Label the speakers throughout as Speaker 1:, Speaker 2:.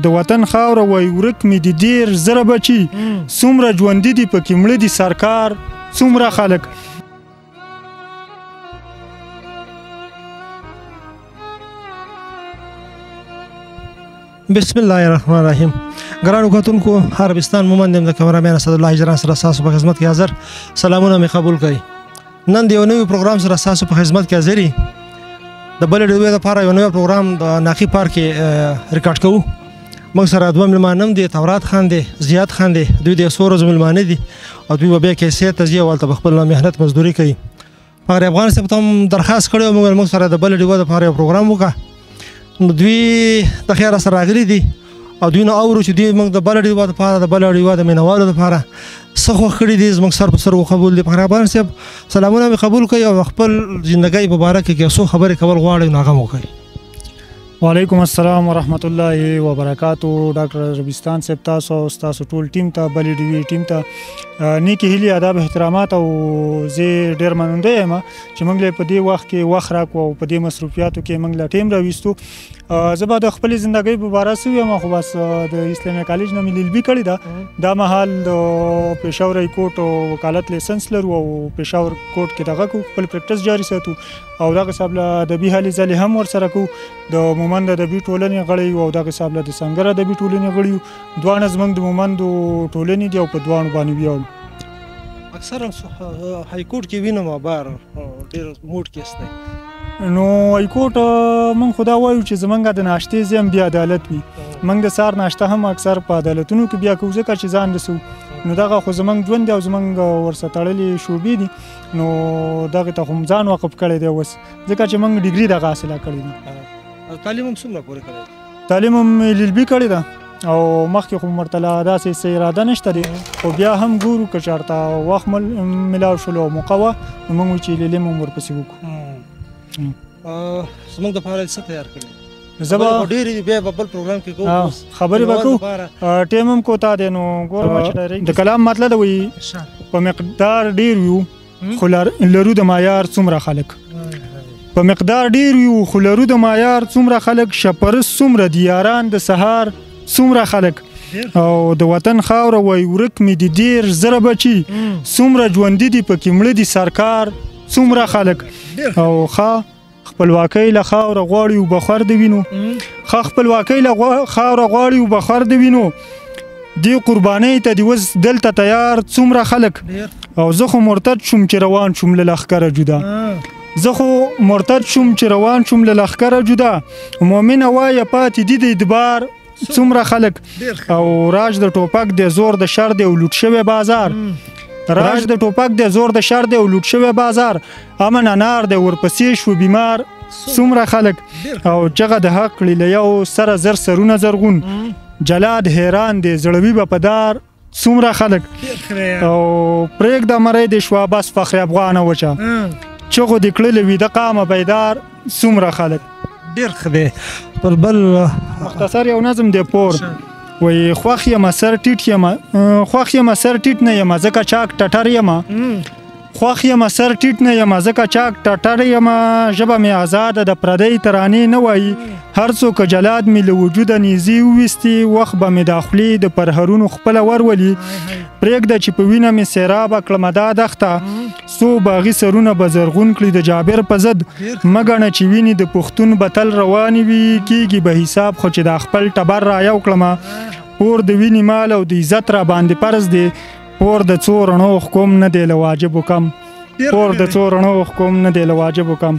Speaker 1: د وطن خاوره وای ورک مې د دیر زره بچي څومره ژوندي دي پکې مړه دي سرکار څومره خلک
Speaker 2: بسم الله الرحمن الرحیم. ګرانو کتونکو عربستان مومند د کیمرامین اسدالله اجران سره تاسو په خدمت کې حاضر. سلامونه مې قبول کړئ. نن د یو نوي پروګرام سره تاسو په خدمت کې حاضر یو. د بلې ډوبې لپاره یو نوی پروګرام د ناقي پارک کې ریکارډ کوو. موږ سره دوه مېلمانه هم دي، تورات خان دی، زیاد خان دی. دوی د څو ورځو مېلمانه دي او دوی به بیا کیسې ته ځي او هلته په خپل محنت مزدوري کوي. هغه افغان صاحب ته هم درخواست کړی و موږ سره د بلې ډوبې لپاره یو پروګرام وکړه. نو دوی د خیره سره راغلي دي او دوی نه اورو چې دوی موږ د بله ډیوه دپاره د بله ډیوه د مینوالو دپاره څه خوښ کړي دي. زموږ سر په سترګو قبول دي. فخرابان صاحب سلامونه مې قبول کړئ او خپل زندګۍ په باره کې څو خبرې کول غواړئ نو هغه مو وکړئ.
Speaker 1: وعلیکم السلام ورحمت الله وبرکاتو. ډاکټر عربستان صاحب تاسو او ستاسو ټول ټیم ته بلې ډیوې ټیم ته نیکې هیلې آداب احترامات او زه ډېر مننده یم چې موږ له په دې وخت کې وخت راکړو او په دې مصروفیاتو کې موږ له ټیم راویستو. زه به د خپلې زندګۍ په باره څه ویم خو بس د اسلامي کالج نه مې لیلبي کړې ده. دا مهال د پېښور های کورټ او وکالت لیسنس لرو او پېښور کورټ کې دغه کوو خپل پریکټس جاري ساتو او دغه حساب له ادبي هلې ځلې هم ورسره کوو. د مومند ادبي ټولنې غړی یو او دغه حساب له د سنګر ادبي ټولنې غړي یو. دواړه زموږ د مومندو ټولنې دي او په دواړو باندې ویاړو.
Speaker 2: اکثرا های کورټ کې وینم بار ډېر موډ کې استی.
Speaker 1: نو ایکوټ موږ خدا وایو چې زمونږ د ناشتې ځای هم بیا عدالت وي. موږ د سهار ناشته هم اکثر په عدالتونو کې بیا کوو ځکه چې ځان رسو. نو دغه خو زمونږ ژوند دی او زمونږ ورسره تړلې شعبې دي. نو دغې ته خو ځان وقف کړی دی اوس ځکه چې موږ ډیګري دغه حاصله کړې ده.
Speaker 2: تعلیم هم څومره پورې کړی دی؟
Speaker 1: تعلیم هم لیلبي کړې ده او مخکې خو مرتله داسې څه اراده نشته دی خو بیا هم ګورو که چېرته وخت ملاو شولو او موقع وه نو موږ وایو چې لیلم هم ورپسې وکړو.
Speaker 2: زموږ دپاره څه تیار کړي؟
Speaker 1: زه به
Speaker 2: ډېرې دي بیا به بل پروګرام کې کوو
Speaker 1: خبرې به کوو. ټیم هم کوتا دی نو ګورم د کلام مطلب وایي په مقدار ډېر وي خو لرو د معیار څومره خلک. په مقدار ډېر وي خو لرو د معیار څومره خلک. شپرس څومره دي یاران د سهار څومره خلک. او د وطن خاوره وای ورک مې د دیر زره بچي څومره ژوندي دي پکې مړه دي سرکار څومره خلک. او ښه خپلواکۍ له خاوره غواړي او بخار د وینو. ښه خپلواکۍ له خاوره غواړي او بخار د وینو. دې قربانۍ ته د اوس دلته تیار څومره خلک. او زه خو مرتد شوم چې روان شوم له لښکره جدا. زه خو مرتد شوم چې روان شوم له لښکره جدا. مؤمنه وایه پاتې دي د اعتبار څومره خلک. او راج د ټوپک د زور د شر دی او لوټ شوی بازار. راج د ټوپک د زور د شر دی او لوټ شوی بازار. امن انار دی ورپسې شو بیمار څومره خلک. او چغه د حق کړي له یو سره زر سرونه زرغون. جلاد حیران دی زړوي به په دار څومره خلک. او پرېږده مرۍ دې شوه بس فخر افغانه وچه چغو دې کړلې ویده قامه بیدار څومره خلک.
Speaker 2: ډېر ښه دی. پر بل
Speaker 1: مختصر یو نظم دی پور وایي خوښ یمه سر ټیټ یمه خوښ یمه سر ټیټ نه یمه ځکه چاک ټټر یمه. خوښ یمه سر ټیټ نه یمه ځکه چاک ټټر یمه. ژبه مې ازاده د پردۍ ترانې نه وایي. هر څوک جلاد مې له وجوده نیزې وویستې وخت به مې د خولې د پرهرونو خپله ورولي. پرېږده چې په وینه مې سیرابه کړمه دا دښته څو باغي سرونه به زرغون کړي د جابر په ضد. مه ګڼه چې وینې د پښتون به تل روانې وي کېږي به حساب خو چې دا خپل ټبر رایو کړمه. پور د وینې مال او د عزت را باندې فرض دی. پور د څو رڼو حکم نه دی له واجبو کم. پور د څو رڼو حکم نه دی له واجبو کم.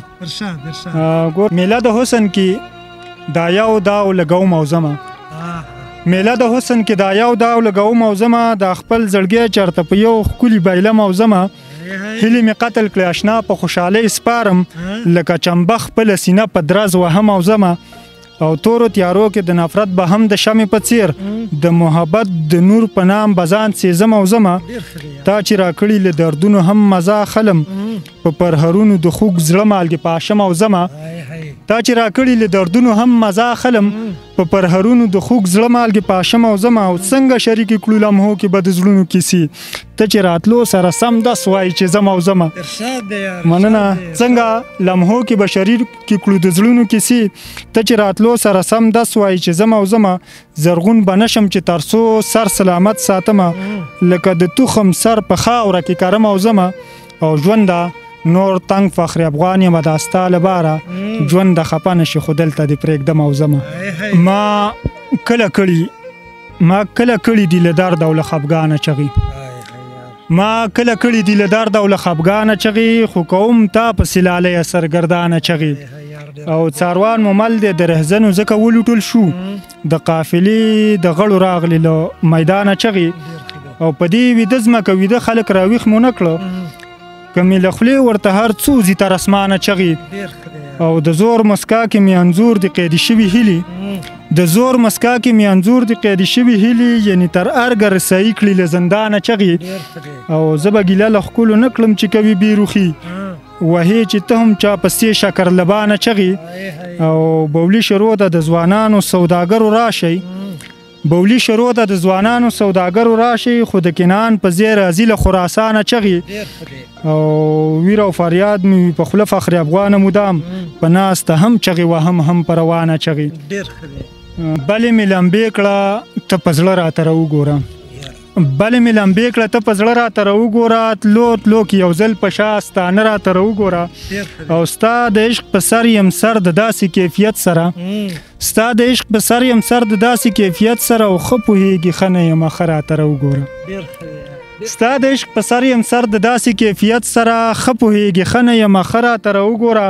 Speaker 1: میله د حسن کې دا یو داو لګوم او زمه. میله د حسن کې دا یو داو لګوم او زمه. دا خپل زړګی چېرته په یو ښکلي بیلم او زمه. هیلې مې قتل کړې اشنا په خوشحالۍ سپارم لکه چمبه خپله سینه په درز وهم او زمه. او تورو تیارو کې د نفرت به هم د شمې په څیر د محبت د نور په نام بزان سیزم او زمه. تا چې راکړي له دردونو هم مزه خلم په پرهرونو د خوږ زړه مالګې پاشم او زمه. تا چې راکړي له دردونو هم مزه اخلم په پرهرونو د خوږ زړه مالګې پاشم او ځم او څنګه شریکې کړو لمحو کې به د زړونو کیسې ته چې راتلو سره سم دس وایي چې ځم او ځمه مننه څنګه لمحو کې به شریکې کړو د زړونو کیسې ته چې راتلو سره سم دس وایي چې ځم او ځمه زرغون به نشم چې تر څو سر سلامت ساتمه لکه د تخم سر په خاوره کې کرم او ځمه او ژونده نور تنگ فخر افغان یم دا ستا لپاره ژوند د خفه نشي خو دلته دې پرېږدم او ځمه ما کله کړي دي له درده او له خفګانه چغې ما کله کړي دي له درده او له خفګانه چغې خو کوم تا پسې لالی سرګردانه چغې او څاروان مو مل دی د رهزنو ځکه ولوټل شو د قافلې د غړو راغلي له میدانه چغې او په دې ویده ځمکه ویده خلک راویښ مو نه کړه که مې له خولې ورته هر څو ځي تر اسمانه چغې او د زور مسکا کې مې انځور د قیدي شوي هیلې د زور مسکا کې مې انځور د قیدي شوي هیلې یعنې تر ارګه رسایي کړي له زندانه چغې او زه به ګیله له ښکلو نه کړم چې کوي بیروخي وهې چې ته هم چا پسې شکر لبانه چغې او بولي شروع ده د ځوانانو سوداګرو راشئ بولی شروع ده د ځوانانو سوداګرو راشي خو د کنعان په ځای راځي له خراسانه چغې او ویر او فریاد مې په خوله فخر افغانه مدام په ناسته هم چغې هم په روانه چغې بلې مې لمبې کړه ته په زړه راته راوګوره بلې مې لمبې کړه ته په زړه راته راوګوره تلو کې یو ځل په شا ستانه راته راوګوره او ستا د عشق په سر یم سر د داسې کیفیت سره ستا د عشق په سر یم سر د داسې کیفیت سره او ښه پوهېږي ښه نه یم ښه راته راوګوره ستا د عشق په سر یم سر د داسې کیفیت سره ښه پوهېږي ښه نه یم ښه راته راوګوره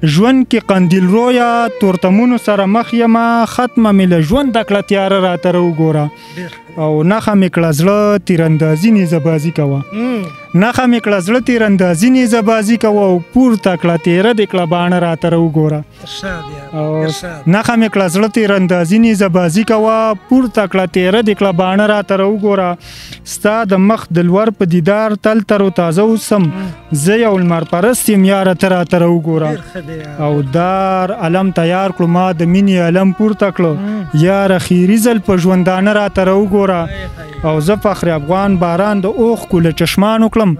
Speaker 1: ژوند کې قندیل رویه تورتمونو سره مخ یمه ختمه مې له ژونده کړه تیاره راته راوګوره او نښه مې کړه زړه تیراندازي نیزهبازي کوه نښه مې کړه زړه تیراندازي نیزهبازي کوه او پورته کړه تیره دې کړه باڼه راته راوګوره نښه مې کړه زړه تیراندازي نیزهبازي کوه پورته کړه تیره دې کړه باڼه راته راوګوره ستا د مخ د لور په دیدار تل تر و تازه اوسم زه یو لمر پرست یم یاره ته راته راوګوره او دار علم تیار کړو ما د مینې علم پورته کړو یاره خیري ځل په ژوندانه راته راوګوره او زه فخر افغان باران د اوښکو له چشمانو کړم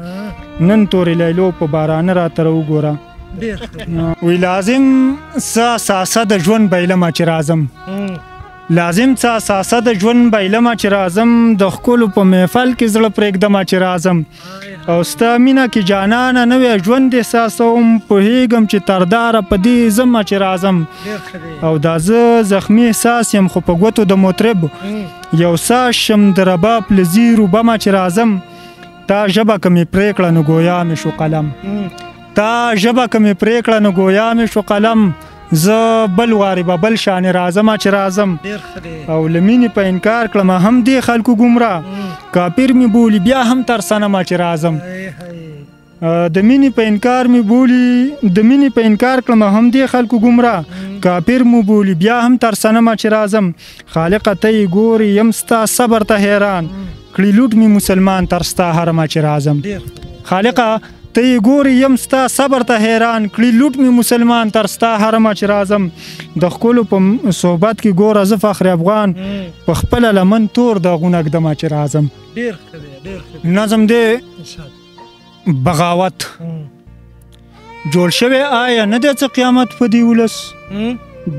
Speaker 1: نن تورې لیلو په بارانه راته راوګوره وی لازم څه اساسه د ژوند بایلمه چې راځم لازم څه اساسه د ژوند بایلمه چې راځم د ښکلو په محفل کې زړه پرېږدمه چې راځم او ستا مینه کې جانانه نوی ژوند احساسوم پوهېږم چې ترداره په دې ځمه چې راځم او دا زه زخمي احساس یم خو په ګوتو د مطرب یو ساز شم د رباب له زیرو بمه چې راځم تا ژبه که مې پرې کړه نو ګویا مې شو قلم تا ژبه که مې پرې کړه نو ګویا مې شو قلم زه بل وارې به بل شانې راځمه چې راځم او له مینې په انکار کړمه هم دې خلکو ګمراه کافر مې بولي بیا هم ترسنمه چې راځم د مینې په انکار مې بولي د مینې په انکار کړمه هم دې خلکو ګمراه کافر مو بولي بیا هم ترسنمه چې راځم خالقه ته یې ګورې یم ستا صبر ته حیران کړي لوټ مې مسلمان تر ستا حرمه چې راځم خالقه ته یې ګورې یم ستا صبر ته حیران کړي لوټ مې مسلمان تر ستا حرمه چې راځم د ښکلو په صحبت کې ګوره زه فخر افغان په خپله لمن تور داغونه ږدمه چې راځم نظم دی بغاوت جوړ شوی آیا نه دی څه قیامت په دې ولس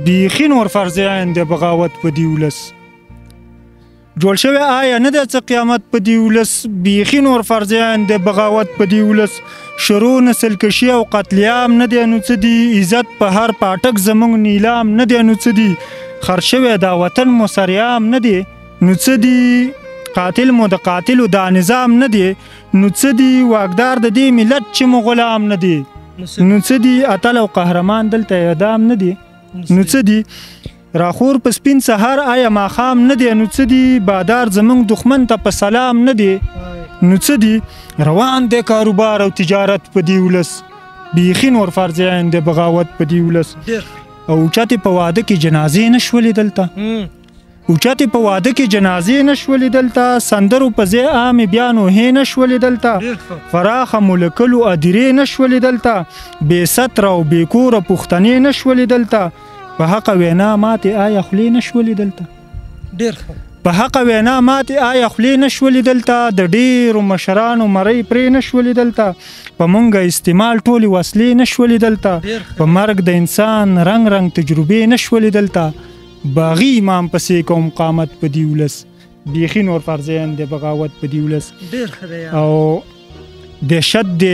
Speaker 1: بیخي نور فرضیان دی بغاوت په دې ولس جوړ شوی آیا نه دی څه قیامت په دې ولس بیخي نور فرضیان دی بغاوت په دې ولس شروع نسل کشي او قتلیام نه دی نو څه دي عزت په هر پاټک زموږ نیلام نه دی نو څه دي خرڅ شوی دا وطن مو سریام نه دی نو څه دي قاتل مو د قاتلو دا نظام نه دی نو څه دي واکدار د دې ملت چې مو غلام نه دی نو څه دي اتل او قهرمان دلته اعدام نه دی نو څه دي راخور په سپین سهار آیا ماښام نه دی نو څه دي بادار زموږ دښمن ته په سلام نه دی نو څه دي روان دی کاروبار او تجارت په دې ولس بیخي نور فرضیان دی بغاوت په دې ولس او اوچتې په واده کې جنازې نه شولې دلته اوچتې په واده کې جنازې نشولې دلته سندرو په ځای عامې بیا نوحې نشولې دلته فراخه ملکلو ادیرې نشولې دلته بې ستره او بې کوره پښتنې نشولې دلته په حقه وینا ماتې آیا خولې نشولې دلته
Speaker 2: ډېر ښه
Speaker 1: په حقه وینا ماتې آیا خولې نشولې دلته د ډېرو مشرانو مرۍ پرې نشولې دلته په مونږه استعمال ټولې وسلې نشولې دلته په مرګ د انسان رنګ رنګ تجربې نشولې دلته باغی امام پسې کوم قامت په دی ولس بیخي نور فرزین د بغاوت په دی ولس او دهشت د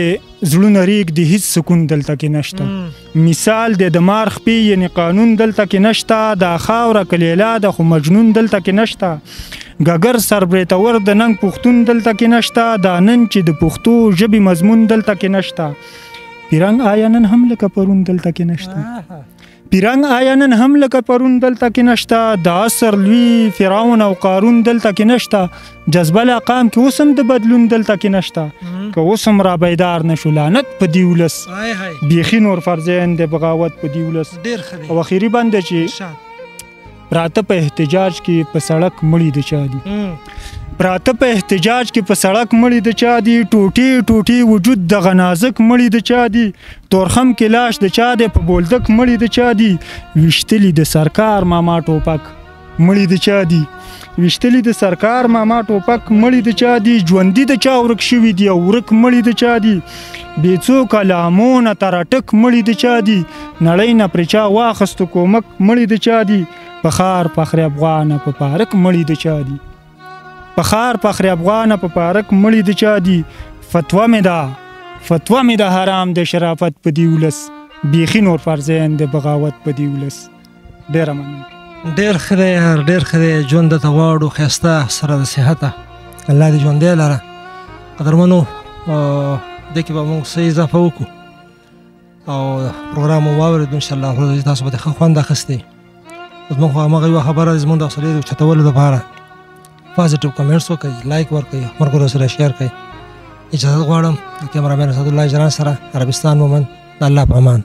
Speaker 1: زړونه ریګ د هیڅ سکون دلته کې نشته مثال د دمار خپې یعنی قانون دلته کې نشته د خاوره کلیلا د خو مجنون دلته کې نشته ګګر سربریتور د ننګ پښتون دلته کې نشته دا نن چې د پښتو ژبې مضمون دلته کې نشته پیرنګ آیا نن هم لکه پرون دلته کې نشته پیرنګ آیا نن هم لکه پرون دلته کې نشته د عصر لوی فرعون او قارون دلته کې نشته جذبه الاقام کې اوس هم د بدلون دلته کې نشته که اوس هم را بیدار نشو لعنت په دی ولس بیخي نور فرزین د بغاوت په دی ولس او اخیری بنده چې پراته په احتجاج کې په سړک مړي د چا دي پراته په احتجاج کې په سړک مړي د چا دي ټوټې ټوټې وجود د غنازک مړي د چا دي تورخم کې لاش د چا دی په بولدک مړي د چا دي ویشتلي د سرکار ماما ټوپک مړي د چا دي ویشتلي د سرکار ماما ټوپک مړي د چا دي ژوندي د چا ورک شوي دي او ورک مړي د چا دي بېڅوکه لامونه تر اټک مړي د چا دي نړۍ نه پرې چا واخیستو کومک مړي د چا دي په ښار فخر افغانه په پارک مړي د چا دي په ښار فخر افغانه په پارک مړي د چا دي فتوا مې د حرام د شرافت په دی ولس بیخي نور فرزین د بغاوت په دی ولس ډېره مننه
Speaker 2: ډېر ښه دی یار ډېر ښه دی ژوند درته غواړو ښایسته سره د صحته الله دې ژوندی لره قدرمنو دې کې به موږ څه اضافه وکړو او پروګرام مو واورېدو انشاءالله تاسو به ښه خوند اخیستی زموږ خو همغه یوه خبره زموږ د حوصلې د اوچتولو لپاره پازیټیو کمنټس وکړئ لایک ورکړئ ملګرو سره شیر کړئ اجازه غواړم د کیمرامین اسدالله اجران سره عربستان مومن د الله په امان